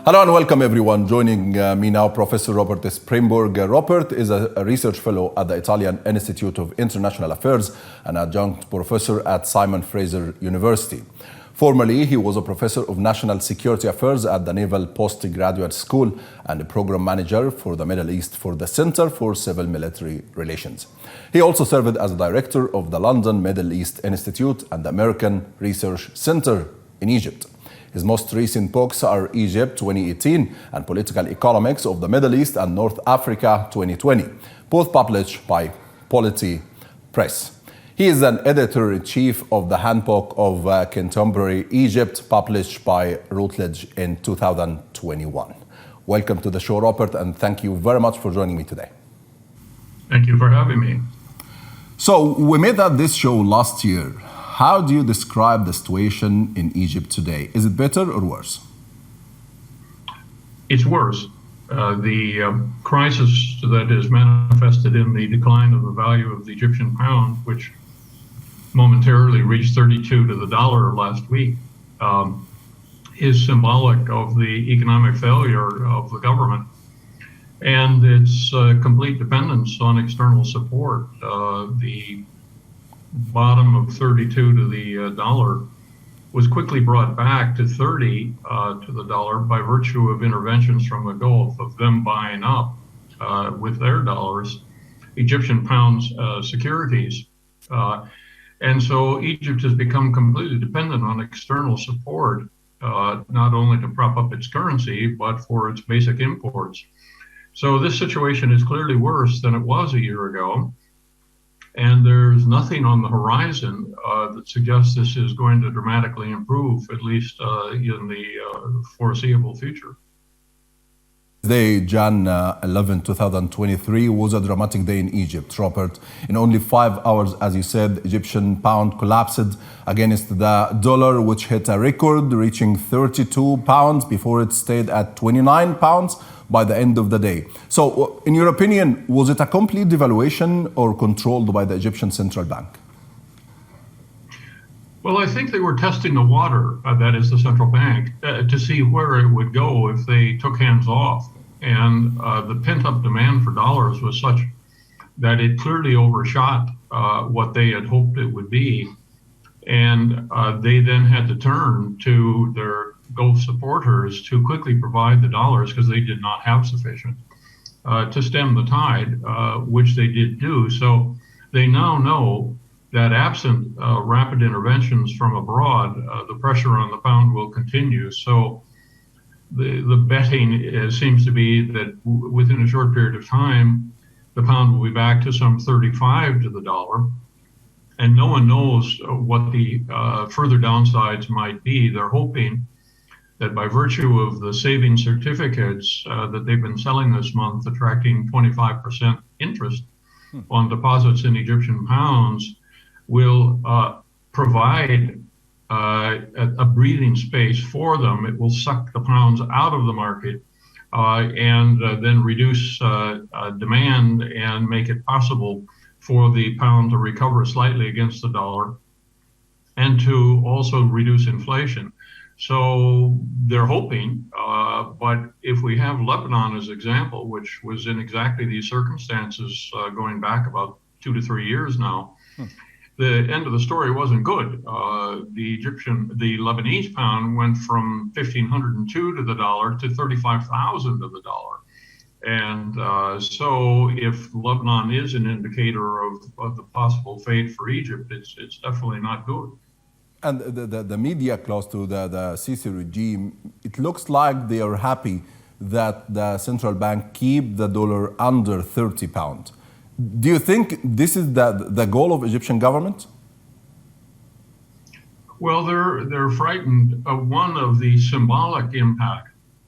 Hello and welcome everyone. Joining me now, Professor Robert Sbringborg. Robert is a research fellow at the Italian Institute of International Affairs and adjunct professor at Simon Fraser University. Formerly, he was a professor of national security affairs at the Naval Postgraduate School and a program manager for the Middle East for the Center for Civil Military Relations. He also served as a director of the London Middle East Institute and the American Research Center in Egypt. His most recent books are Egypt 2018 and Political Economics of the Middle East and North Africa 2020, both published by Polity Press. He is an editor-in-chief of the Handbook of Contemporary Egypt, published by Routledge in 2021. Welcome to the show, Robert, and thank you very much for joining me today. Thank you for having me. So, we met at this show last year. How do you describe the situation in Egypt today? Is it better or worse? It's worse. The crisis that is manifested in the decline of the value of the Egyptian pound, which momentarily reached 32 to the dollar last week, is symbolic of the economic failure of the government and its complete dependence on external support. The bottom of 32 to the dollar was quickly brought back to 30 to the dollar by virtue of interventions from the Gulf, of them buying up with their dollars Egyptian pounds securities. And so Egypt has become completely dependent on external support, not only to prop up its currency, but for its basic imports. So this situation is clearly worse than it was a year ago. And there's nothing on the horizon that suggests this is going to dramatically improve, at least in the foreseeable future. Today, Jan 11, 2023, was a dramatic day in Egypt, Robert. In only 5 hours, as you said, Egyptian pound collapsed against the dollar, which hit a record, reaching 32 pounds before it stayed at 29 pounds by the end of the day. So, in your opinion, was it a complete devaluation or controlled by the Egyptian central bank? Well, I think they were testing the water, that is the central bank, to see where it would go if they took hands off. And the pent-up demand for dollars was such that it clearly overshot what they had hoped it would be. And they then had to turn to their Gulf supporters to quickly provide the dollars, because they did not have sufficient, to stem the tide, which they did do. So they now know that absent rapid interventions from abroad, the pressure on the pound will continue. So the betting seems to be that within a short period of time, the pound will be back to some 35 to the dollar. And no one knows what the further downsides might be. They're hoping that by virtue of the savings certificates that they've been selling this month, attracting 25% interest on deposits in Egyptian pounds, will provide a breathing space for them. It will suck the pounds out of the market and then reduce demand and make it possible for the pound to recover slightly against the dollar and to also reduce inflation. So they're hoping, but if we have Lebanon as example, which was in exactly these circumstances going back about 2 to 3 years now, the end of the story wasn't good. The Lebanese pound went from 1,502 to the dollar to 35,000 to the dollar. And so if Lebanon is an indicator of the possible fate for Egypt, it's definitely not good. And the media close to the Sisi regime, it looks like they are happy that the central bank keep the dollar under 30 pounds. Do you think this is the goal of Egyptian government? Well, they're frightened of one of the symbolic impact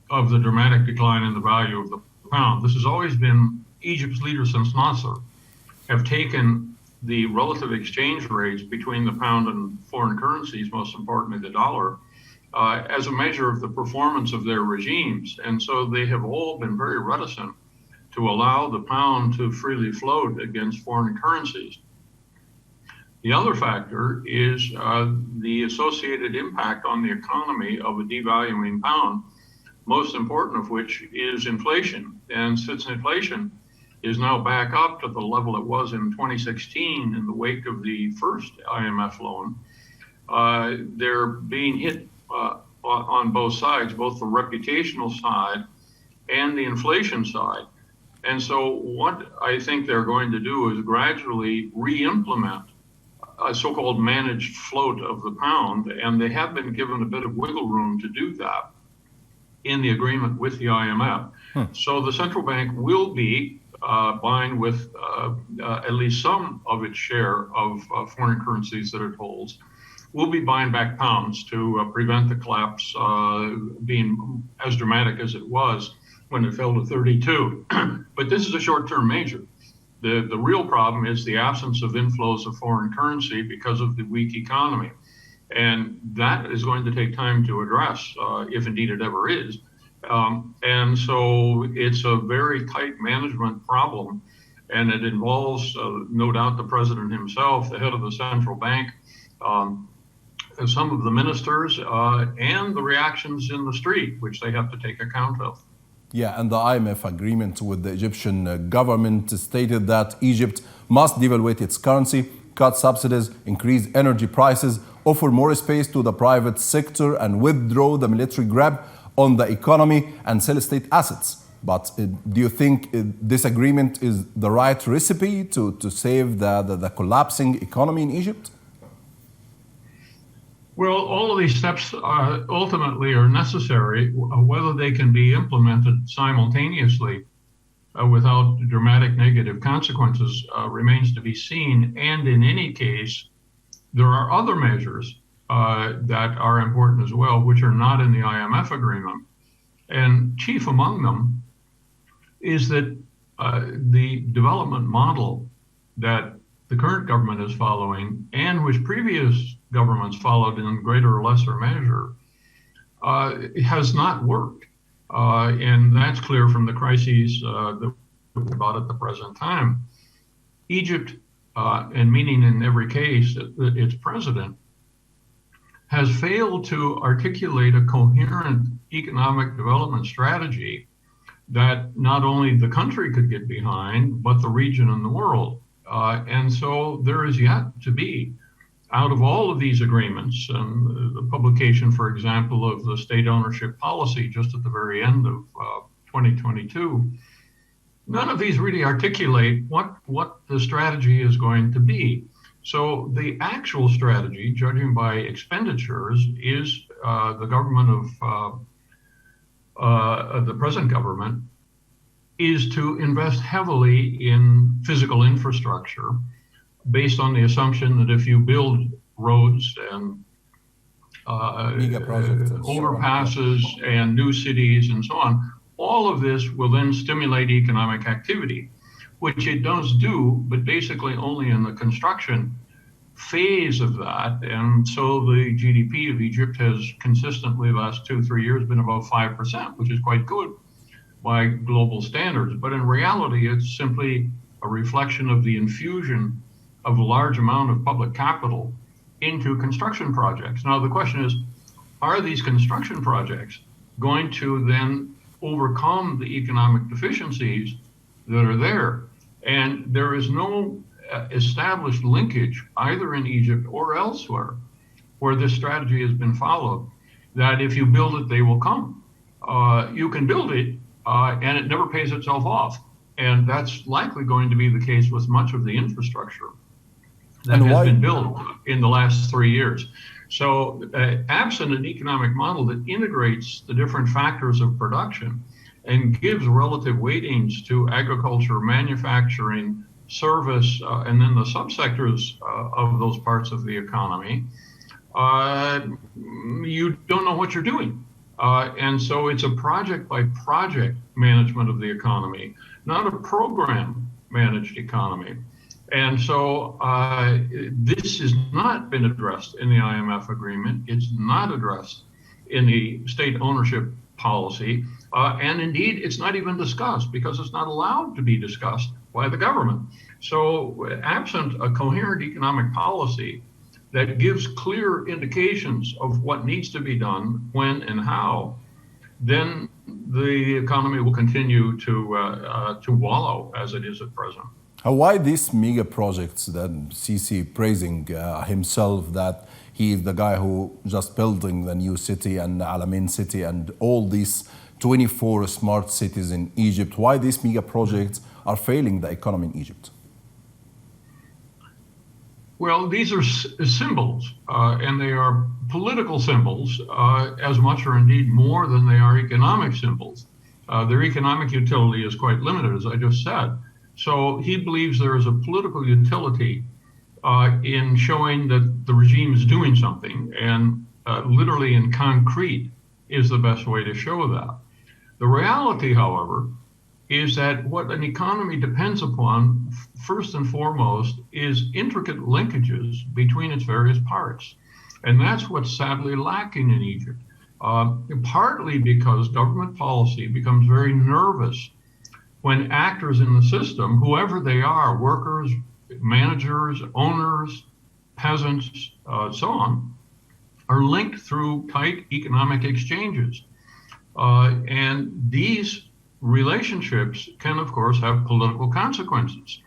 of the dramatic decline in the value of the pound. This has always been Egypt's leaders since Nasser have taken the relative exchange rates between the pound and foreign currencies, most importantly the dollar, as a measure of the performance of their regimes. And so they have all been very reticent to allow the pound to freely float against foreign currencies. The other factor is the associated impact on the economy of a devaluing pound, most important of which is inflation. And since inflation is now back up to the level it was in 2016 in the wake of the first IMF loan, they're being hit on both sides, both the reputational side and the inflation side. And so what I think they're going to do is gradually re-implement a so-called managed float of the pound, and they have been given a bit of wiggle room to do that in the agreement with the IMF. So the central bank will be buying with at least some of its share of foreign currencies that it holds. We'll be buying back pounds to prevent the collapse being as dramatic as it was when it fell to 32. But this is a short-term measure. The real problem is the absence of inflows of foreign currency because of the weak economy. And that is going to take time to address, if indeed it ever is. And so it's a very tight management problem, and it involves, no doubt, the president himself, the head of the central bank, some of the ministers, and the reactions in the street, which they have to take account of. Yeah, and the IMF agreement with the Egyptian government stated that Egypt must devaluate its currency, cut subsidies, increase energy prices, offer more space to the private sector, and withdraw the military grab on the economy and sell state assets. But do you think this agreement is the right recipe to save the collapsing economy in Egypt? Well, all of these steps ultimately are necessary. Whether they can be implemented simultaneously without dramatic negative consequences remains to be seen. And in any case, there are other measures that are important as well, which are not in the IMF agreement. And chief among them is that the development model that the current government is following, and which previous governments followed in greater or lesser measure, has not worked. And that's clear from the crises that we're about at the present time. Egypt, and meaning in every case its president, has failed to articulate a coherent economic development strategy that not only the country could get behind, but the region and the world. And so there is yet to be, out of all of these agreements, and the publication, for example, of the state ownership policy just at the very end of 2022, none of these really articulate what the strategy is going to be. So the actual strategy, judging by expenditures, is the government of the present government is to invest heavily in physical infrastructure based on the assumption that if you build roads and overpasses and new cities and so on, all of this will then stimulate economic activity, which it does do, but basically only in the construction phase of that. And so the GDP of Egypt has consistently the last 2-3 years been about 5%, which is quite good by global standards. But in reality, it's simply a reflection of the infusion of a large amount of public capital into construction projects. Now, the question is, are these construction projects going to then overcome the economic deficiencies that are there? And there is no established linkage, either in Egypt or elsewhere, where this strategy has been followed, that if you build it, they will come. You can build it, and it never pays itself off. And that's likely going to be the case with much of the infrastructure that has been built in the last 3 years. So absent an economic model that integrates the different factors of production and gives relative weightings to agriculture, manufacturing, service, and then the subsectors of those parts of the economy, you don't know what you're doing. And so it's a project by project management of the economy, not a program managed economy. And so this has not been addressed in the IMF agreement. It's not addressed in the state ownership policy. And indeed, it's not even discussed because it's not allowed to be discussed by the government. So absent a coherent economic policy that gives clear indications of what needs to be done, when and how, then the economy will continue to wallow as it is at present. Why these mega projects that Sisi praising himself that he is the guy who just building the new city and Alamein city and all these 24 smart cities in Egypt? Why these mega projects are failing the economy in Egypt? Well, these are symbols, and they are political symbols as much or indeed more than they are economic symbols. Their economic utility is quite limited, as I just said. So he believes there is a political utility in showing that the regime is doing something, and literally in concrete is the best way to show that. The reality, however, is that what an economy depends upon, first and foremost, is intricate linkages between its various parts. And that's what's sadly lacking in Egypt, partly because government policy becomes very nervous when actors in the system, whoever they are, workers, managers, owners, peasants, so on, are linked through tight economic exchanges. And these relationships can, of course, have political consequences.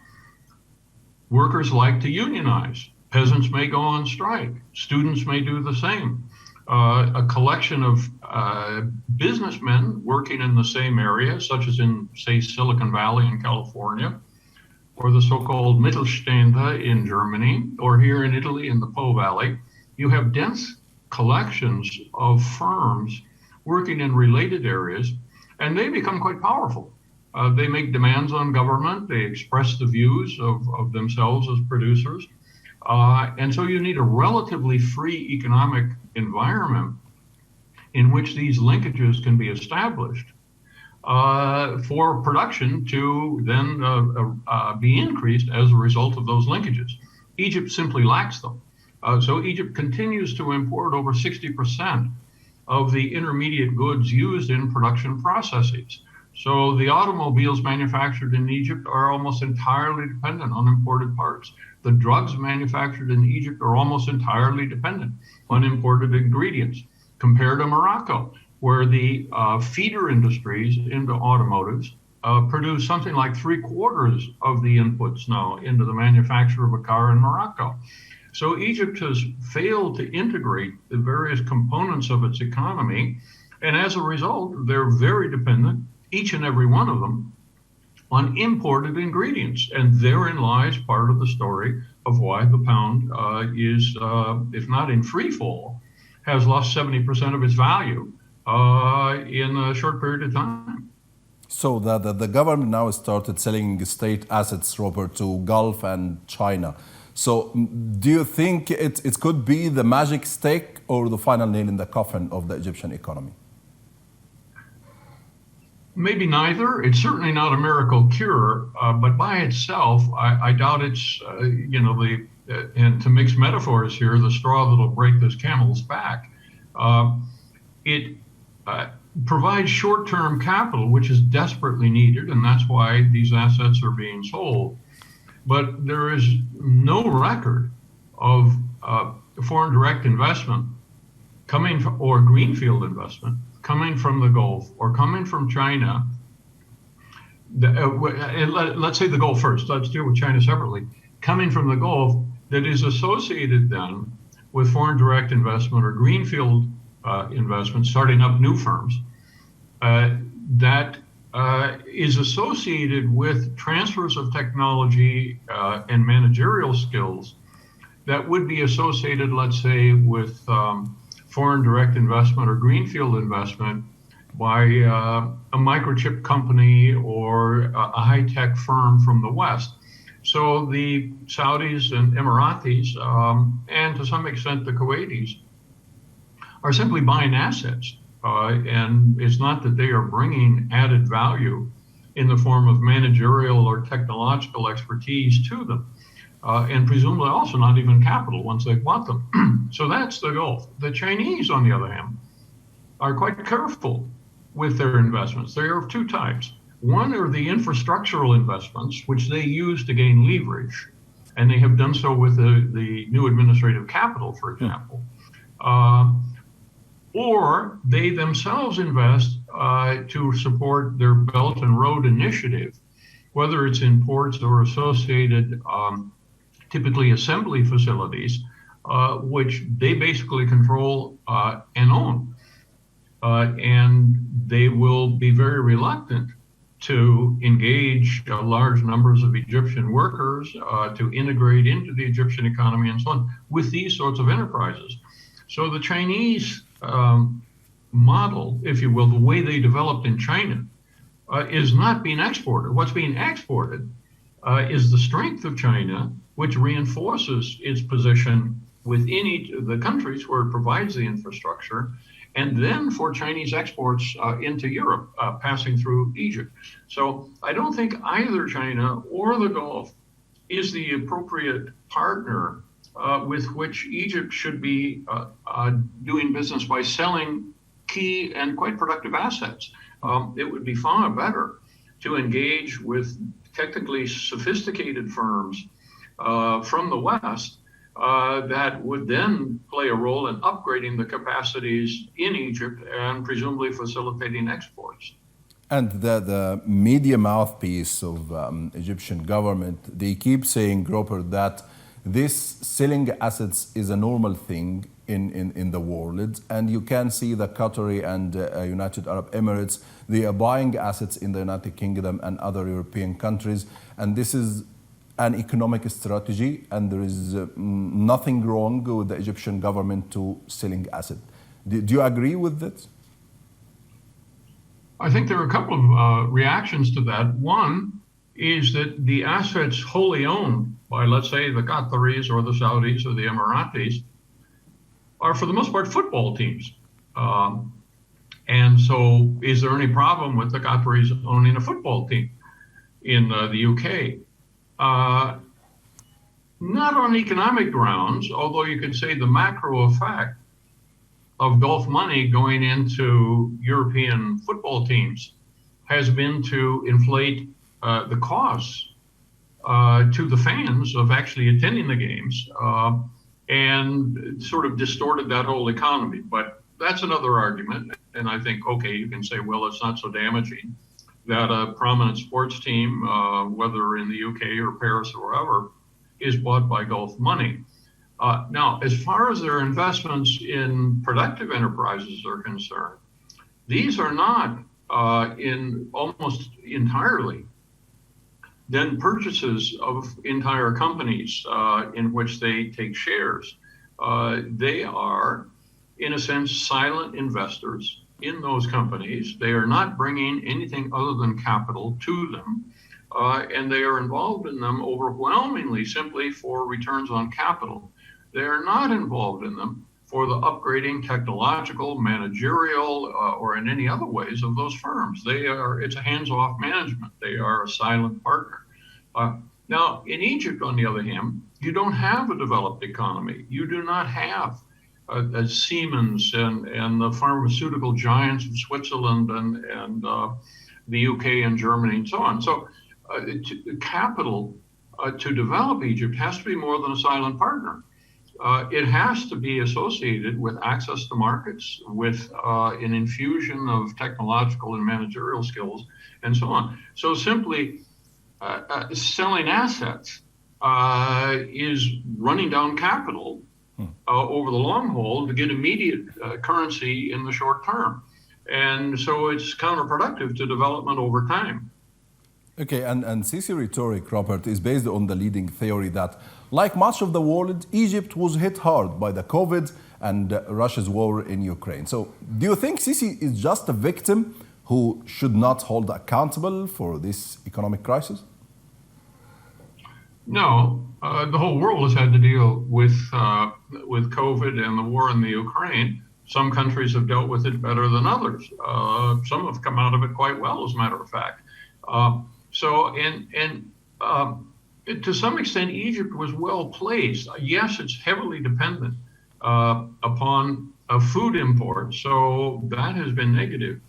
Workers like to unionize. Peasants may go on strike. Students may do the same. A collection of businessmen working in the same area, such as in, say, Silicon Valley in California, or the so-called Mittelstände in Germany, or here in Italy in the Po Valley, you have dense collections of firms working in related areas, and they become quite powerful. They make demands on government. They express the views of themselves as producers. And so you need a relatively free economic environment in which these linkages can be established for production to then be increased as a result of those linkages. Egypt simply lacks them. So Egypt continues to import over 60% of the intermediate goods used in production processes. So the automobiles manufactured in Egypt are almost entirely dependent on imported parts. The drugs manufactured in Egypt are almost entirely dependent on imported ingredients, compared to Morocco, where the feeder industries into automotives produce something like 3/4 of the inputs now into the manufacture of a car in Morocco. So Egypt has failed to integrate the various components of its economy, and as a result, they're very dependent, each and every one of them, on imported ingredients. And therein lies part of the story of why the pound is, if not in free fall, has lost 70% of its value in a short period of time. So the government now started selling state assets, Robert, to Gulf and China. So do you think it could be the magic stick or the final nail in the coffin of the Egyptian economy? Maybe neither. It's certainly not a miracle cure, but by itself, I doubt it's, and to mix metaphors here, the straw that'll break this camel's back. It provides short-term capital, which is desperately needed, and that's why these assets are being sold. But there is no record of foreign direct investment coming from, or greenfield investment coming from the Gulf or coming from China. Let's say the Gulf first. Let's deal with China separately. Coming from the Gulf that is associated then with foreign direct investment or greenfield investment, starting up new firms, that is associated with transfers of technology and managerial skills that would be associated, let's say, with foreign direct investment or greenfield investment by a microchip company or a high-tech firm from the West. So the Saudis and Emiratis, and to some extent the Kuwaitis, are simply buying assets. And it's not that they are bringing added value in the form of managerial or technological expertise to them. And presumably also not even capital once they've bought them. So that's the Gulf. The Chinese, on the other hand, are quite careful with their investments. They are of two types. One are the infrastructural investments, which they use to gain leverage. And they have done so with the new administrative capital, for example. Or they themselves invest to support their Belt and Road Initiative, whether it's in ports or associated, typically assembly facilities, which they basically control and own. And they will be very reluctant to engage large numbers of Egyptian workers, to integrate into the Egyptian economy and so on with these sorts of enterprises. So the Chinese model, if you will, the way they developed in China, is not being exported. What's being exported is the strength of China, which reinforces its position within each of the countries where it provides the infrastructure, and then for Chinese exports into Europe, passing through Egypt. So I don't think either China or the Gulf is the appropriate partner with which Egypt should be doing business by selling key and quite productive assets. It would be far better to engage with technically sophisticated firms from the West that would then play a role in upgrading the capacities in Egypt and presumably facilitating exports. And the media mouthpiece of Egyptian government, they keep saying, Robert, that this selling assets is a normal thing in the world. And you can see the Qatari and United Arab Emirates, they are buying assets in the United Kingdom and other European countries. And this is an economic strategy, and there is nothing wrong with the Egyptian government to selling assets. Do you agree with that? I think there are a couple of reactions to that. One is that the assets wholly owned by, let's say, the Qataris or the Saudis or the Emiratis are, for the most part, football teams. And so is there any problem with the Qataris owning a football team in the UK? Not on economic grounds, although you could say the macro effect of Gulf money going into European football teams has been to inflate the costs to the fans of actually attending the games and sort of distorted that whole economy. But that's another argument. And I think, okay, you can say, well, it's not so damaging that a prominent sports team, whether in the UK or Paris or wherever, is bought by Gulf money. Now, as far as their investments in productive enterprises are concerned, these are not in almost entirely then purchases of entire companies in which they take shares. They are, in a sense, silent investors in those companies. They are not bringing anything other than capital to them, and they are involved in them overwhelmingly simply for returns on capital. They are not involved in them for the upgrading technological, managerial, or in any other ways of those firms. It's a hands-off management. They are a silent partner. Now, in Egypt, on the other hand, you don't have a developed economy. You do not have Siemens and the pharmaceutical giants of Switzerland and the UK and Germany and so on. So capital to develop Egypt has to be more than a silent partner. It has to be associated with access to markets, with an infusion of technological and managerial skills, and so on. So simply selling assets is running down capital over the long haul to get immediate currency in the short term. And so it's counterproductive to development over time. Okay, and Sisi rhetoric, Robert, is based on the leading theory that, like much of the world, Egypt was hit hard by the COVID and Russia's war in Ukraine. So do you think Sisi is just a victim who should not hold accountable for this economic crisis? No, the whole world has had to deal with COVID and the war in the Ukraine. Some countries have dealt with it better than others. Some have come out of it quite well, as a matter of fact. To some extent, Egypt was well placed. Yes, it's heavily dependent upon food imports, so that has been negative.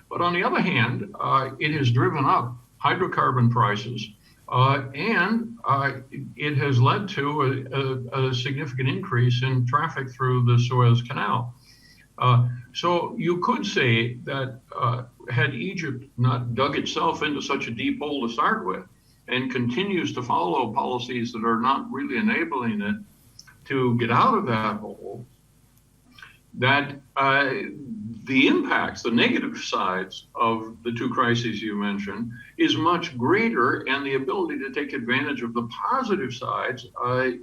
But on the other hand, it has driven up hydrocarbon prices, and it has led to a significant increase in traffic through the Suez Canal. So you could say that had Egypt not dug itself into such a deep hole to start with and continues to follow policies that are not really enabling it to get out of that hole, that the impacts, the negative sides of the two crises you mentioned is much greater, and the ability to take advantage of the positive sides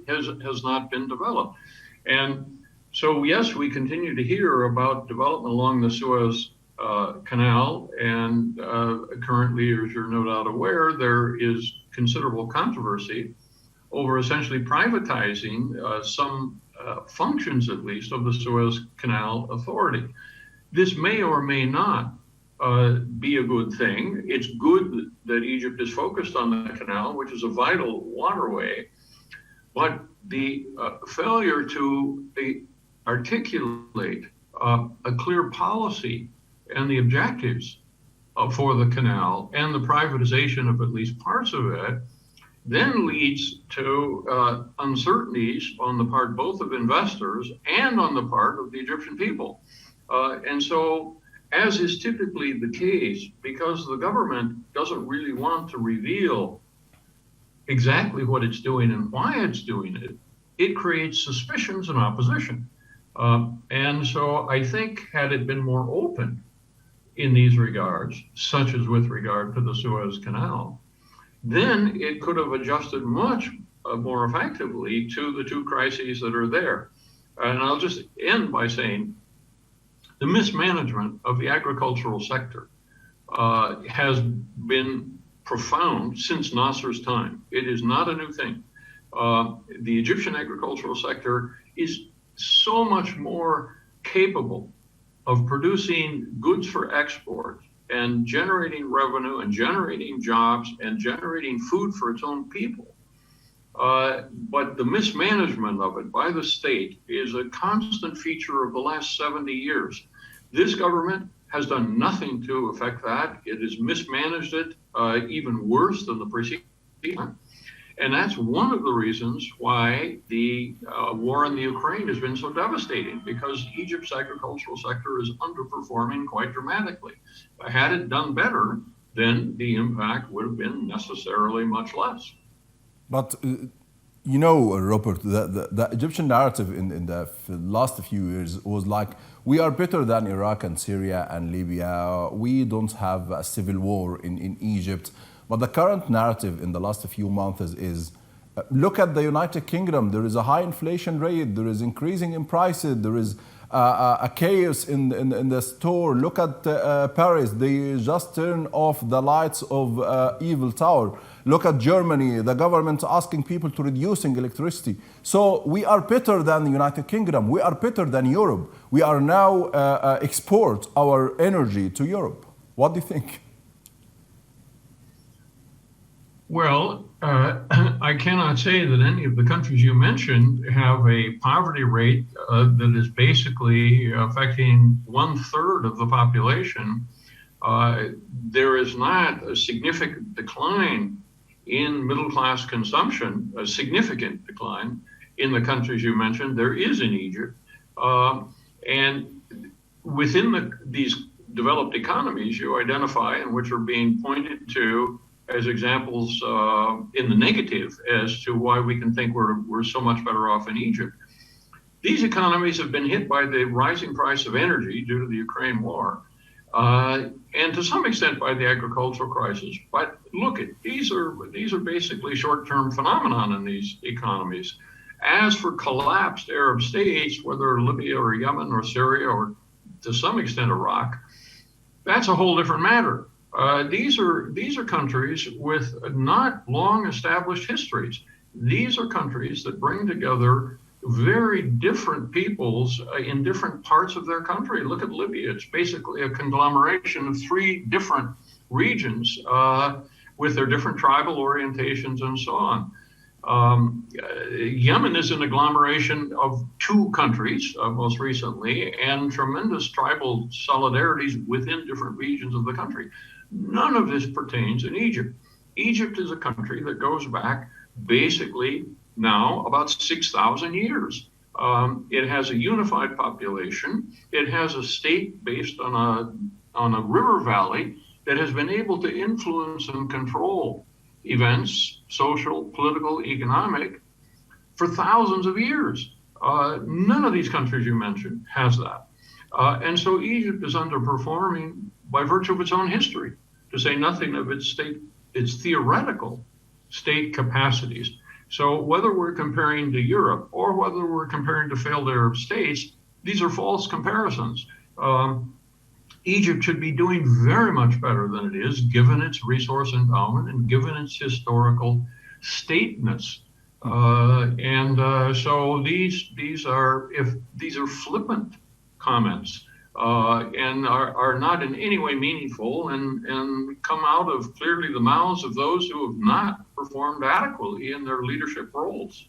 has not been developed. And so, yes, we continue to hear about development along the Suez Canal, and currently, as you're no doubt aware, there is considerable controversy over essentially privatizing some functions, at least, of the Suez Canal Authority. This may or may not be a good thing. It's good that Egypt is focused on the canal, which is a vital waterway, but the failure to articulate a clear policy and the objectives for the canal and the privatization of at least parts of it then leads to uncertainties on the part both of investors and on the part of the Egyptian people. And so, as is typically the case, because the government doesn't really want to reveal exactly what it's doing and why it's doing it, it creates suspicions and opposition. And so I think had it been more open in these regards, such as with regard to the Suez Canal, then it could have adjusted much more effectively to the two crises that are there. And I'll just end by saying the mismanagement of the agricultural sector has been profound since Nasser's time. It is not a new thing. The Egyptian agricultural sector is so much more capable of producing goods for export and generating revenue and generating jobs and generating food for its own people. But the mismanagement of it by the state is a constant feature of the last 70 years. This government has done nothing to affect that. It has mismanaged it even worse than the preceding one. And that's one of the reasons why the war in the Ukraine has been so devastating, because Egypt's agricultural sector is underperforming quite dramatically. Had it done better, then the impact would have been necessarily much less. But, you know, Robert, the Egyptian narrative in the last few years was like, we are better than Iraq and Syria and Libya. We don't have a civil war in Egypt. But the current narrative in the last few months is look at the United Kingdom. There is a high inflation rate. There is increasing in prices. There is a chaos in the store. Look at Paris. They just turned off the lights of Eiffel Tower. Look at Germany. The government asking people to reducing electricity. So we are better than the United Kingdom. We are better than Europe. We are now export our energy to Europe. What do you think? Well, I cannot say that any of the countries you mentioned have a poverty rate that is basically affecting 1/3 of the population. There is not a significant decline in middle-class consumption, a significant decline in the countries you mentioned. There is in Egypt. And within these developed economies you identify and which are being pointed to as examples in the negative as to why we can think we're so much better off in Egypt. These economies have been hit by the rising price of energy due to the Ukraine war, and to some extent by the agricultural crisis. But look, these are basically short-term phenomenon in these economies. As for collapsed Arab states, whether Libya or Yemen or Syria or to some extent Iraq, that's a whole different matter. These are countries with not long established histories. These are countries that bring together very different peoples in different parts of their country. Look at Libya. It's basically a conglomeration of 3 different regions with their different tribal orientations and so on. Yemen is an agglomeration of 2 countries, most recently, and tremendous tribal solidarities within different regions of the country. None of this pertains in Egypt. Egypt is a country that goes back basically now about 6,000 years. It has a unified population. It has a state based on a river valley that has been able to influence and control events, social, political, economic, for thousands of years. None of these countries you mentioned has that. And so Egypt is underperforming by virtue of its own history, to say nothing of its theoretical state capacities. So whether we're comparing to Europe or whether we're comparing to failed Arab states, these are false comparisons. Egypt should be doing very much better than it is, given its resource endowment and given its historical stateness. So these are flippant comments and are not in any way meaningful and come out of clearly the mouths of those who have not performed adequately in their leadership roles.